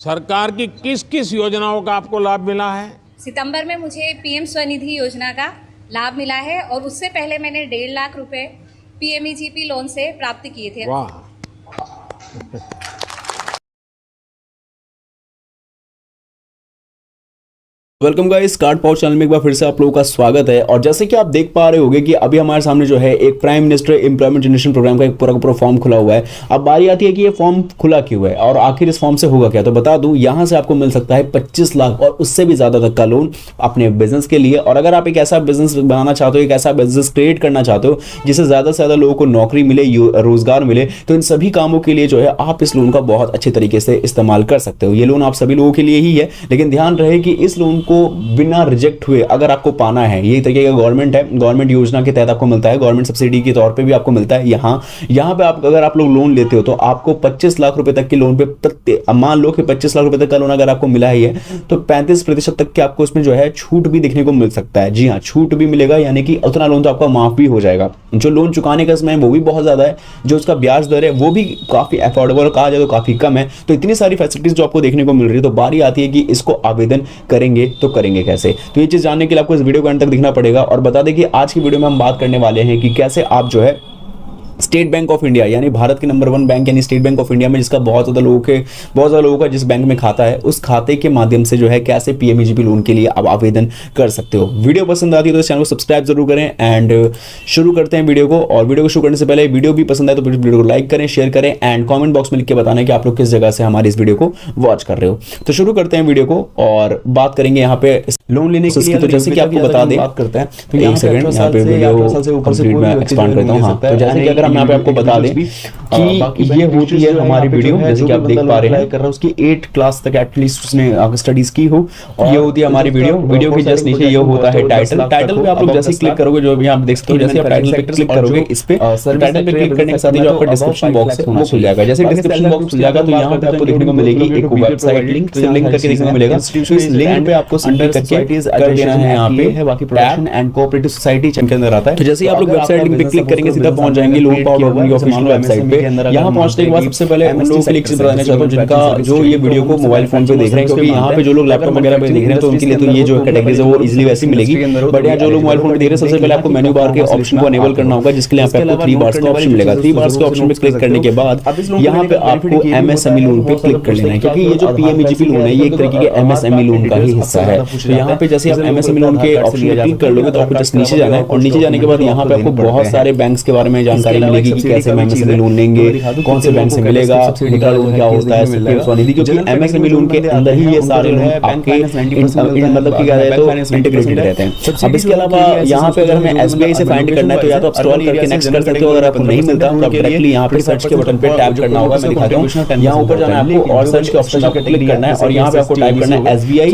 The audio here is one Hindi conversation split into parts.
सरकार की किस किस योजनाओं का आपको लाभ मिला है? सितंबर में मुझे पीएम स्वनिधि योजना का लाभ मिला है और उससे पहले मैंने 1.5 लाख रुपए पीएमईजीपी लोन से प्राप्त किए थे। वाह। Welcome guys, card pouch channel में एक बार फिर से आप लोगों का स्वागत है। और जैसे कि आप देख पा रहे होंगे कि अभी हमारे सामने जो है एक prime minister employment generation programme का एक पूरा फॉर्म खुला हुआ है। अब बारी आती है कि ये फॉर्म खुला क्यों है और आखिर इस फॉर्म से होगा क्या। तो बता दूं, यहां से आपको मिल सकता है 25 लाख और उससे भी ज्यादा तक का लोन अपने बिजनेस के लिए। और अगर आप एक ऐसा बिजनेस बनाना चाहते हो, एक ऐसा बिजनेस क्रिएट करना चाहते हो जिससे ज्यादा से ज्यादा लोगों को नौकरी मिले, रोजगार मिले, तो इन सभी कामों के लिए जो है आप इस लोन का बहुत अच्छे तरीके से इस्तेमाल कर सकते हो। ये लोन आप सभी लोगों के लिए ही है, लेकिन ध्यान रहे कि इस लोन को बिना रिजेक्ट हुए अगर आपको पाना है, ये तरीके का गवर्नमेंट है, गवर्नमेंट योजना के तहत आपको मिलता है, गवर्नमेंट सब्सिडी के तौर पे भी आपको मिलता है। यहाँ पे आप अगर आप लोग लोन लेते हो तो आपको 25 लाख रुपए तक के लोन पे मान लो कि 25 लाख रुपए तक का लोन अगर आपको मिला ही है तो 35% तक के आपको इसमें जो है छूट भी देखने को मिल सकता है। जी हाँ, छूट भी मिलेगा, यानी कि उतना लोन तो आपका माफ भी हो जाएगा। जो लोन चुकाने का समय वो भी बहुत ज्यादा है, जो उसका ब्याज दर है वो भी काफी अफोर्डेबल, कहा जाए तो काफी कम है। तो इतनी सारी फैसिलिटीज जो आपको देखने को मिल रही है, तो बारी आती है कि इसको आवेदन करेंगे तो करेंगे कैसे। तो ये चीज जानने के लिए आपको इस वीडियो को अंत तक दिखना पड़ेगा। और बता दें कि आज की वीडियो में हम बात करने वाले हैं कि कैसे आप जो है स्टेट बैंक ऑफ इंडिया, यानी भारत के नंबर 1 बैंक यानी स्टेट बैंक ऑफ इंडिया में, जिसका बहुत ज्यादा लोगों का जिस बैंक में खाता है, उस खाते के माध्यम से जो है कैसे पीएमईजीपी लोन के लिए आप आवेदन कर सकते हो। वीडियो पसंद आती है तो इस चैनल को सब्सक्राइब जरूर करें। एंड शुरू करते हैं वीडियो को। और वीडियो को शुरू करने से पहले वीडियो भी पसंद आए तो वीडियो को लाइक करें, शेयर करें एंड कॉमेंट बॉक्स में लिख के बताना कि आप लोग किस जगह से हमारी इस वीडियो को वॉच कर रहे हो। तो शुरू करते हैं वीडियो को और बात करेंगे यहाँ पे लोन लेने के लिए। तो जैसे कि आपको बता दें, बात करते हैं तो एक सेकंड यहाँ पे वीडियो कंप्लीट में एक्सपांड करता हूँ। तो जैसे कि अगर हम यहाँ पे आपको बता दें कि ये होती है हमारी वीडियो, जैसे कि आप देख पा रहे हैं, उसकी 8 क्लास तक एटलीस्ट उसने स्टडीज की हो। ये होती है हमारी वीडियो के जस्ट नीचे ये होता है टाइटल पे आप लोग जैसे क्लिक करोगे, जो भी आप देख सकते हो, जैसे आप टाइटल पे क्लिक करोगे, इस पे टाइटल पे क्लिक करने के साथ ही जो आपका डिस्क्रिप्शन बॉक्स है वो खुल जाएगा। जैसे डिस्क्रिप्शन बॉक्स खुल जाएगा तो यहाँ पे आपको देखने को मिलेगी एक वेबसाइट लिंक करके देखने को मिलेगा। तो इस लिंक पे आपको सिंपल करके कर देना है। यहाँ पे बाकी प्रोडक्शन एंड कोऑपरेटिव सोसाइटी के अंदर आता है। तो जैसे ही आप लोग वेबसाइट लिंक पे क्लिक करेंगे सीधा पहुंच जाएंगे लोन पावर की ऑफिशियल वेबसाइट पे। यहाँ पहुंचने के बाद सबसे पहले उन लोगों के लिए बताना चाहता हूँ जिनका जो ये वीडियो को मोबाइल फोन पे देख रहे हैं, क्योंकि यहाँ पे जो लोग लैपटॉप वगैरह पे देख रहे हैं तो उनके लिए तो ये जो कैटेगरीज है वो इजीली वैसी मिलेगी। बट यहाँ जो लोग मोबाइल फोन पे देख रहे हैं, सबसे पहले आपको मेन्यू बार के ऑप्शन को अनेबल करना होगा, जिसके लिए यहाँ पे आपको 3 बार्स का ऑप्शन मिलेगा। 3 बार्स के ऑप्शन पे क्लिक करने के बाद यहाँ पे आपको एमएसएमई लोन पे क्लिक कर लेना है, क्योंकि ये जो पीएमईजीपी लोन है ये एक तरीके के एमएसएमई लोन का ही हिस्सा है। तो यहाँ पे जैसे आप एमएसएमई लोन के ऑप्शन पे क्लिक कर लोगे तो आपको जस्ट नीचे जाना है। और नीचे जाने के बाद यहाँ पे आपको बहुत सारे बैंक्स के बारे में जानकारी मिलेगी कि कैसे एमएसएमई लोन लेंगे, कौन से बैंक से मिलेगा, मुद्रा लोन क्या होता है, स्वनिधि, क्योंकि एमएसएमई लोन के अंदर ही ये सारे लोन आपके मतलब कि क्या है तो इंटीग्रेटेड रहते हैं। अब इसके अलावा यहाँ पे अगर हमें एसबीआई से फाइंड करना है तो या तो आप स्क्रॉल करके नेक्स्ट कर सकते हो। अगर आपको नहीं मिलता तो डायरेक्टली यहाँ पे सर्च के बटन पे टैप करना होगा। मैं दिखाता हूँ, यहाँ ऊपर जाना है आपको और सर्च के ऑप्शन पे क्लिक करना है और यहाँ पे आपको टाइप करना है एसबीआई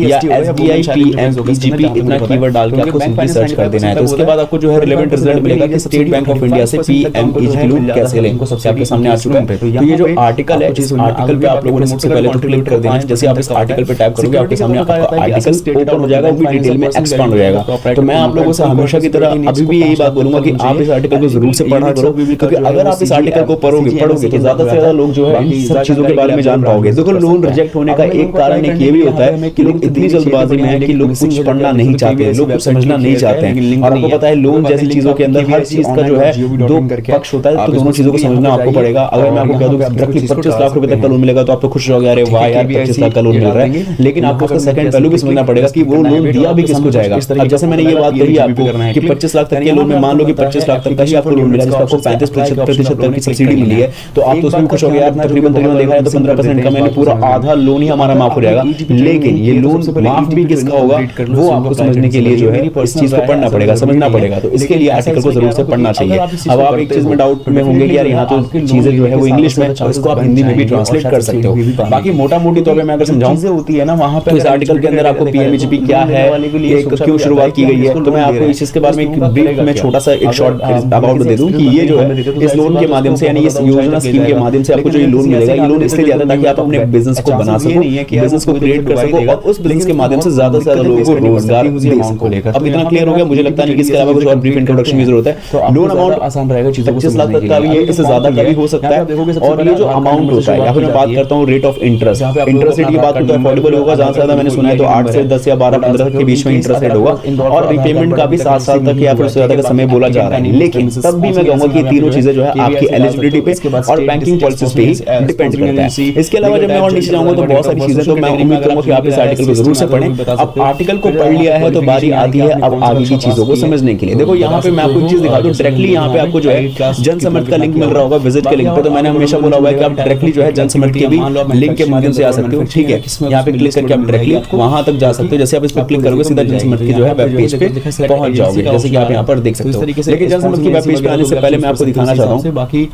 या एसबीआई पीएमईजीपी, इतना कीवर्ड डाल के आपको सिंपली सर्च कर देना है। तो उसके बाद आपको जो है रिलेवेंट रिजल्ट मिलेगा कि स्टेट बैंक ऑफ इंडिया से पीएमईजीपी लोन कैसे लें, सबसे आपके सामने आ चुका है। तो ये जो आर्टिकल है, इस आर्टिकल पे आप लोगों ने सबसे पहले तो क्लिक कर देना है। जैसे आप इस आर्टिकल पे टैप करोगे आपके सामने आपका आर्टिकल ओपन हो जाएगा, वो भी डिटेल में एक्सपांड हो जाएगा। तो मैं आप लोगों से हमेशा की तरह अभी भी यही बात बोलूंगा कि आप इस आर्टिकल को जरूर से पढ़ा करो, क्योंकि अगर आप इस आर्टिकल को पढ़ोगे तो ज्यादा से ज्यादा लोग जो है इन सब चीजों के बारे में जान पाओगे। देखो, लोन रिजेक्ट होने का एक कारण ये भी होता है कि लोग इतनी जल्दबाजी में है कि लोग कुछ पढ़ना नहीं चाहते, लोग कुछ समझना नहीं चाहते हैं। और आपको पता है लोन जैसी चीजों के अंदर हर चीज का जो है 2 पक्ष होता है, तो दोनों चीजों को समझना आपको पड़ेगा। अगर मैं आपको कह दूं कि 25 लाख रुपए तक का लोन मिलेगा तो आप तो खुश रहोगे, अरे वाह यार 25 लाख का लोन मिल रहा है, लेकिन आपको उसका सेकंड पहलू भी समझना पड़ेगा कि वो लोन दिया भी किसको जाएगा। अब जैसे मैंने ये बात कही आपको कि 25 लाख तक के लोन में मान लो कि 25 लाख तक का ही आपको लोन मिला, जिसका आपको 35% तक की सब्सिडी मिली है, तो आप तो उसमें खुश हो गए यार, तकरीबन देखा है तो 15% का मैंने पूरा आधा लोन ही हमारा माफ हो जाएगा। लेकिन ये लोन माफ भी किसका होगा वो आपको समझने के लिए जो है इस चीज को पढ़ना पड़ेगा, समझना पड़ेगा। तो इसके लिए आर्टिकल को जरूर से पढ़ना चाहिए। अब आप एक चीज में डाउट में होंगे कि यार यहाँ तो चीजें जो है वो इंग्लिश में, इसको आप हिंदी में भी ट्रांसलेट कर सकते हो। बाकी मोटा मोटी तौर पे मैं अगर समझाऊं होती है ना, वहां पे इस आर्टिकल के अंदर आपको पीएमईजीपी क्या है, क्यों शुरुआत की गई है, तो मैं आपको इस चीज के बारे में एक ब्रीफ में छोटा सा एक शॉर्ट अबाउट दे दूं कि ये जो है इस लोन के माध्यम से, यानी इस योजना स्कीम के माध्यम से आपको जो ये लोन मिलेगा, ये लोन इसलिए दिया था ताकि आप अपने बिजनेस को बना सको, बिजनेस को क्रिएट कर सको और उस बिजनेस के माध्यम से ज्यादा से ज्यादा लोगों को रोजगार दे सको। अब इतना क्लियर हो गया, मुझे लगता नहीं कि इसके अलावा कुछ और ब्रीफ इंट्रोडक्शन की जरूरत है। लोन अमाउंट आसान रहेगा। जाएगा चीजों को 25 लाख तक का भी है, इससे ज्यादा का भी हो सकता है। और ये जो अमाउंट होता है, या फिर मैं बात करता हूँ rate of interest, interest rate की बात करूँ तो अफोर्डेबल होगा, ज्यादा से ज्यादा मैंने सुना है तो 8 से 10 या 12-15 के बीच में इंटरेस्ट रेट होगा, और रिपेमेंट का भी 7 साल तक या फिर उससे ज्यादा का समय बोला जा रहा है। लेकिन तब भी मैं कहूंगा कि तीनों चीजें जो है आपकी एलिजिबिलिटी पे और बैंकिंग पॉलिसीज पे ही डिपेंड करता है। इसके अलावा जब मैं और नीचे जाऊंगा तो बहुत सारी चीजें, तो मैं उम्मीद करूंगा कि आप इस आर्टिकल को जरूर से पढ़ें। अब आर्टिकल को पढ़ लिया है तो बारी आती है अब आगे की चीजों को समझने के लिए। देखो यहाँ पे मैं आपको एक चीज दिखा दूं, डायरेक्टली यहाँ पे आपको जो है जनसमर्थ का लिंक मिल रहा होगा विजिट के लिंक पे। तो मैंने हमेशा बोला हुआ है कि आप डायरेक्टली जो है जनसमर्थ के भी लिंक के माध्यम से आ सकते हो, ठीक है। यहाँ पे क्लिक करके आप डायरेक्टली वहां तक जा सकते हो। जैसे आप इस पर क्लिक करोगे सीधा जनसमर्थ की जो है वेब पेज पे पहुंच जाओगे, जैसे कि आप यहाँ पर देख सकते हो। लेकिन जनसमर्थ की वेब पेज पे आने से पहले मैं आपको दिखाना चाहता हूँ बाकी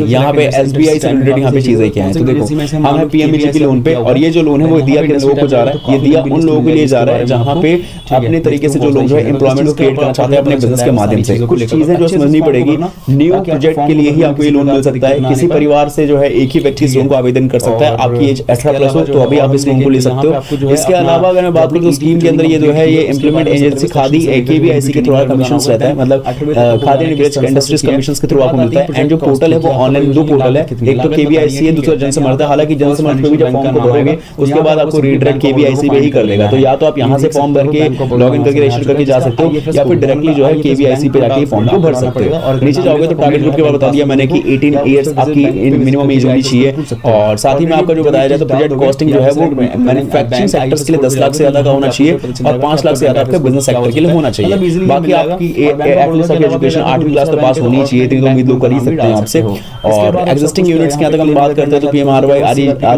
यहाँ पे SBI से रिलेटेड यहाँ पे चीजें क्या है। तो देखो हम है PMEGP लोन पे, और ये जो लोन है वो दिया किन लोगों को जा रहा है, ये दिया उन लोगों के लिए जा रहा है जहाँ पे अपने तरीके से जो लोग जो है एम्प्लॉयमेंट को क्रिएट करना चाहते हैं अपने बिजनेस के माध्यम से। कुछ चीजें जो समझनी पड़ेगी, न्यू प्रोजेक्ट के लिए ही आपको ये लोन मिल सकता है। किसी परिवार से जो है एक ही व्यक्ति इस लोन को आवेदन कर सकता है। आपकी एज 18+ हो तो अभी आप इस लोन को ले सकते हो। इसके अलावा अगर मैं बात करूँ तो स्कीम के अंदर ये जो है ये इम्प्लीमेंट एजेंसी खादी KVIC के थ्रू कमीशन रहता है, मतलब खादी इंडस्ट्रीज कमीशन के थ्रू आपको मिलता है। एंड जो पोर्टल है वो ऑनलाइन 2 पोर्टल है, एक तो KVIC है, दूसरा जनसमर्थ है। हालांकि जनसमर्थ पे भी जब फॉर्म को भरोगे उसके बाद आपको रीडायरेक्ट KVIC पे ही कर देगा। तो या तो आप यहाँ से फॉर्म भर के लॉगिन करके रजिस्टर करके जा सकते हो, या फिर डायरेक्टली जो है KVIC पे जाके फॉर्म को भर सकते हो। और नीचे जाओगे तो टारगेट ग्रुप के बारे में बता दिया मैंने कि 18 ईयर्स आपकी मिनिमम एज होनी चाहिए। और साथ ही में आपका जो बताया जाए तो प्रोजेक्ट कॉस्टिंग जो है वो मैन्युफैक्चरिंग सेक्टर्स के लिए 10 लाख से ज्यादा का होना चाहिए, और 5 लाख से ज्यादा आपके बिजनेस सेक्टर के लिए होना चाहिए। बाकी आपकी एजुकेशन 8वीं क्लास तो पास होनी चाहिए, इतनी तो उम्मीद लोग कर ही सकते हैं आपसे। और एग्जिस्टिंग यूनिट्स की अगर हम बात करते हैं तो PMRY,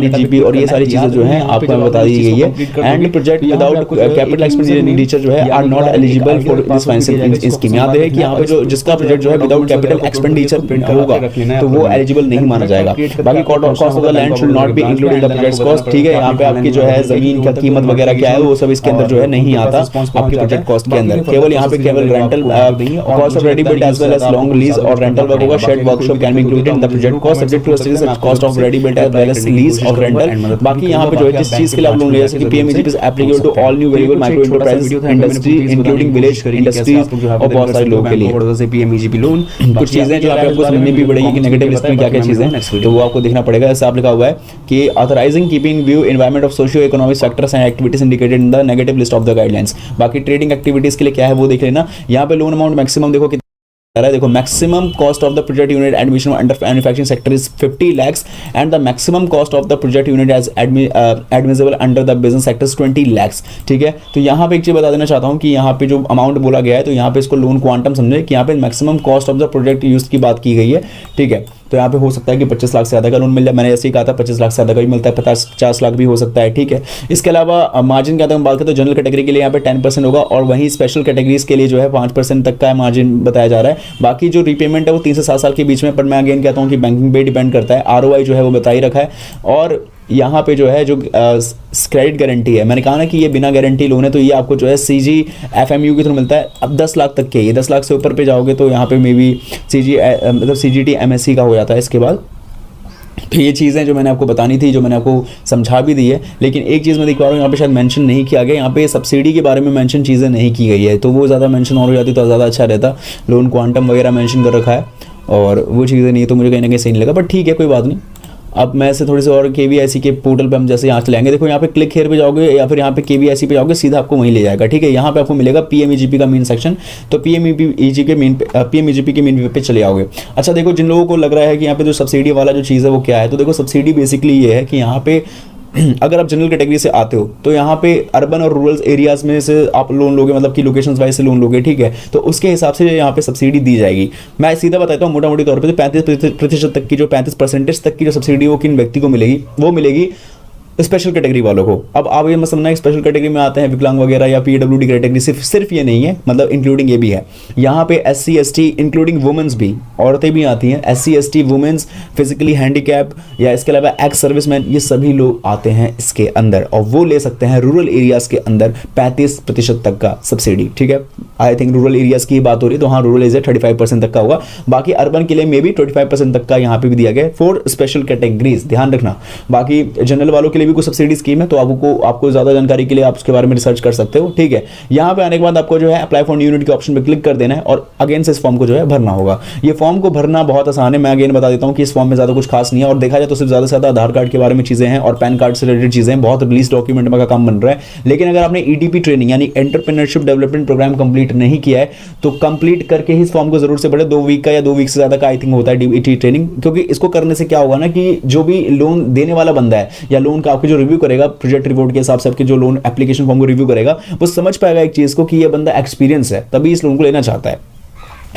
REGP और ये सारी चीजें जो है आपको बता दी गई है। And project without capital expenditure जो है are not eligible for this financial scheme. याद है कि यहाँ पे जो जिसका प्रोजेक्ट जो है विदाउट कैपिटल एक्सपेंडिचर होगा तो वो एलिजिबल नहीं माना जाएगा। बाकी cost of the land should not be included the project cost, ठीक है। यहाँ पे आपकी जो है जमीन का कीमत वगैरह क्या है वो सब इसके अंदर जो है नहीं आता आपके प्रोजेक्ट कॉस्ट के अंदर। केवल यहाँ पे केवल rental cost of ready built as well as long lease और रेंटल वर्क होगा। Shed workshop can be included in the project cost subject to a cost of ready built as well as lease और रेंटल। बाकी यहाँ पे जो है जिस चीज के लिए आप लोन ले जैसे कि PMEGP is applicable to all new variable micro enterprise industry including village industries और बहुत सारे लोगों के लिए PMEGP लोन। कुछ चीजें जो आपको समझनी भी पड़ेगी कि नेगेटिव लिस्ट में क्या क्या चीजें हैं, तो वो आपको देखना पड़ेगा। ऐसा आप लिखा हुआ है कि authorising keeping view environment of socio economic factors and activities indicated in the negative list of the guidelines. बाकी ट्रेडिंग एक्टिविटीज के लिए क्या है वो देख लेना। यहाँ पे लोन अमाउंट मैक्सिमम देखो देखो maximum cost of the project unit admission under manufacturing sector is 50 lakhs and the maximum cost of the project unit as admissible under the business sector is 20 lakhs, ठीक है। तो यहाँ पे एक चीज बता देना चाहता हूँ कि यहाँ पे जो अमाउंट बोला गया है तो यहाँ पे इसको लोन क्वांटम समझे कि यहाँ पे maximum cost of the project use की बात की गई है, ठीक है। तो यहाँ पे हो सकता है कि 25 लाख से ज़्यादा का लोन मिल जाए। मैंने ऐसे ही कहा था 25 लाख से ज़्यादा का भी मिलता है, 50 लाख भी हो सकता है, ठीक है। इसके अलावा मार्जिन की हम बात करें तो जनरल कैटेगरी के लिए यहाँ पे 10% होगा, और वहीं स्पेशल कैटेगरीज के लिए जो है 5% तक का मार्जिन बताया जा रहा है। बाकी जो रीपेमेंट है वो 3 से 7 साल के बीच में, पर मैं अगेन कहता हूँ कि बैंकिंग पे डिपेंड करता है। ROI जो है वो बता ही रखा है। और यहाँ पे जो है जो क्रेडिट गारंटी है, मैंने कहा ना कि ये बिना गारंटी लोन है, तो ये आपको जो है CG FMU के थ्रू मिलता है। अब 10 लाख तक के, ये 10 लाख से ऊपर पे जाओगे तो यहाँ पे मे बी मतलब CGT MSc का हो जाता है इसके बाद। तो ये चीज़ें जो मैंने आपको बतानी थी, जो मैंने आपको समझा भी दी है। लेकिन एक चीज़ मैं देख पा रहा हूँ यहाँ पे शायद मेंशन नहीं किया गया, यहाँ पे सब्सिडी के बारे में मेंशन चीज़ें नहीं की गई है, तो वो ज़्यादा मेंशन और हो जाती तो ज़्यादा अच्छा रहता। लोन क्वांटम वगैरह मेंशन कर रखा है और वो चीज़ें नहीं, तो मुझे कहीं ना कहीं सही नहीं लगा, बट ठीक है कोई बात नहीं। अब मैं से थोड़ी सी और KVIC के पोर्टल पे हम जैसे यहाँ से लेंगे, देखो यहाँ पे क्लिक हेयर पे जाओगे या फिर यहाँ पे KVIC पे जाओगे, सीधा आपको वहीं ले जाएगा, ठीक है। यहाँ पे आपको मिलेगा PMEGP का मेन सेक्शन, तो PMEGP के मेन पे चले आओगे। अच्छा देखो, जिन लोगों को लग रहा है कि यहाँ पे जो सब्सिडी वाला जो चीज़ है वो क्या है, तो देखो सब्सिडी बेसिकली ये है कि यहाँ पे अगर आप जनरल कैटेगरी से आते हो तो यहाँ पे अर्बन और रूरल एरियाज में से आप लोन लोगे, मतलब कि लोकेशंस वाइज से लोन लोगे, ठीक है। तो उसके हिसाब से यहाँ पे सब्सिडी दी जाएगी। मैं सीधा बताता हूँ मोटा मोटी तौर पे, तो 35% तक की जो 35% तक की जो सब्सिडी वो किन व्यक्ति को मिलेगी, वो मिलेगी स्पेशल कैटेगरी वालों को। अब आप ये मत समझना स्पेशल कैटेगरी में आते हैं विकलांग वगैरह या PWD कैटेगरी, सिर्फ ये नहीं है, मतलब इंक्लूडिंग ये भी है। यहाँ पे SC ST इंक्लूडिंग वुमेन्स भी, औरतें भी आती हैं, SC ST womens, physically handicap या इसके अलावा एक्स सर्विसमैन, ये सभी लोग आते हैं इसके अंदर, और वो ले सकते हैं रूरल एरियाज के अंदर 35% तक का सब्सिडी, ठीक है। आई थिंक रूरल एरियाज की बात हो रही है, तो हाँ रूरल एरिया 35% तक का होगा। बाकी अर्बन के लिए मे भी 25% तक का यहाँ पे भी दिया गया फॉर स्पेशल कैटेगरीज, ध्यान रखना। बाकी जनरल वालों के लिए भी कोई सब्सिडी स्कीम है तो आपको ज़्यादा जानकारी के लिए आप उसके बारे में रिसर्च कर सकते हो। ठीक है, यहाँ पे आने के बाद आपको जो है अप्लाई फॉर न्यू यूनिट के ऑप्शन पे क्लिक कर देना है और अगेन से इस फॉर्म को जो है भरना होगा। ये फॉर्म को भरना बहुत आसान है। मैं अगेन बता देता हूँ कि इस फॉर्म में ज़्यादा कुछ खास नहीं है और देखा जाए तो सिर्फ ज़्यादा से ज़्यादा आधार कार्ड के बारे में चीज़ें हैं और पैन कार्ड से रिलेटेड चीज़ें हैं, बहुत लीस्ट डॉक्यूमेंट का काम बन रहा है। लेकिन अगर आपने ईडीपी ट्रेनिंग यानी एंटरप्रेन्योरशिप डेवलपमेंट प्रोग्राम कंप्लीट नहीं किया है तो कंप्लीट करके ही इस फॉर्म को जरूर से भरें। 2 वीक का या 2 वीक से ज़्यादा का आई थिंक होता है डीईटी ट्रेनिंग, क्योंकि इसको करने से क्या होगा ना कि जो भी लोन देने वाला बंदा है या लोन का आपके जो रिव्यू करेगा प्रोजेक्ट रिपोर्ट के हिसाब से आपके जो लोन एप्लीकेशन फॉर्म को रिव्यू करेगा वो समझ पाएगा एक चीज़ को कि ये बंदा एक्सपीरियंस है तभी इस लोन को लेना चाहता है।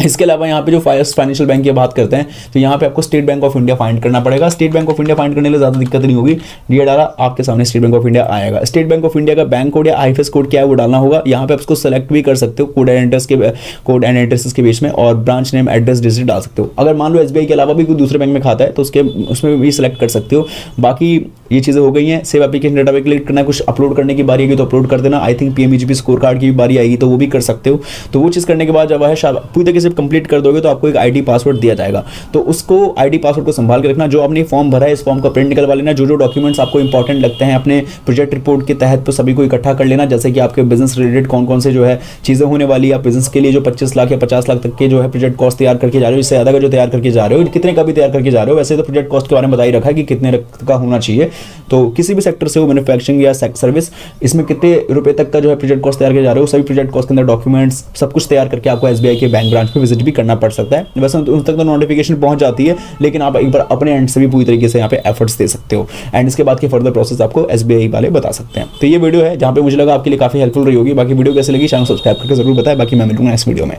इसके अलावा यहाँ पे जो फाइनेंशियल बैंक की बात करते हैं तो यहाँ पे आपको state bank of India find करना पड़ेगा। State bank of India find करने में ज़्यादा दिक्कत नहीं होगी, ये डाला आपके सामने स्टेट बैंक ऑफ इंडिया आएगा। स्टेट बैंक ऑफ इंडिया का बैंक कोड या आईएफएस कोड क्या है वो डालना होगा। यहाँ पे आप उसको सेलेक्ट भी कर सकते हो कोड एंड एड्रेसेस के बीच में, और ब्रांच नेम एड्रेस डिजिट डाल सकते हो। अगर मान लो एसबीआई के अलावा भी कोई दूसरे बैंक में खाता है तो उसमें भी सिलेक्ट कर सकते हो। बाकी ये चीज़ें हो गई हैं। सेव एप्लीकेशन डेटा पे क्लिक करना है, कुछ अपलोड करने की बारी आएगी तो अपलोड कर देना। I think PMEGP score card की भी बारी आएगी तो वो भी कर सकते हो। तो वो चीज़ करने के बाद जब है पूरी तरीके से कंप्लीट कर दोगे तो आपको एक आईडी पासवर्ड दिया जाएगा। तो उसको आईडी पासवर्ड को संभाल के रखना। जो आपने फॉर्म भरा है इस फॉर्म का प्रिंट निकलवा लेना। जो डॉक्यूमेंट्स आपको इंपॉर्टेंट लगते हैं अपने प्रोजेक्ट रिपोर्ट के तहत तो सभी को इकट्ठा कर लेना। जैसे कि आपके बिजनेस रिलेटेड कौन कौन से जो है चीज़ें होने वाली है, आप बिजनेस के लिए जो 25 लाख या 50 लाख तक के जो है प्रोजेक्ट कॉस्ट तैयार करके जा रहे हो, इससे ज़्यादा का जो तैयार करके जा रहे हो, कितने का भी तैयार करके जा रहे हो। वैसे तो प्रोजेक्ट कॉस्ट के बारे में बता ही रखा है कि कितने का होना चाहिए। तो किसी भी सेक्टर से हो, मैन्युफैक्चरिंग या सर्विस, इसमें कितने रुपए तक का जो है प्रोजेक्ट कॉस्ट तैयार किए जा रहे हो, सभी प्रोजेक्ट कॉस्ट के अंदर डॉक्यूमेंट्स सब कुछ तैयार करके आपको एसबीआई के बैंक ब्रांच पे विजिट भी करना पड़ सकता है। वैसे उन तक तो नोटिफिकेशन पहुंच जाती है लेकिन आप एक बार अपने एंड से भी पूरी तरीके से यहाँ पे एफर्ट्स दे सकते हो एंड इसके बाद के फर्दर प्रोसेस आपको एसबीआई वाले बता सकते हैं। तो ये वीडियो है जहाँ पे मुझे लगा आपके लिए काफी हेल्पफुल रही होगी। बाकी वीडियो कैसे लगी चैनल सब्सक्राइब करके जरूर बताएं। बाकी मैं मिलूंगा इस वीडियो में।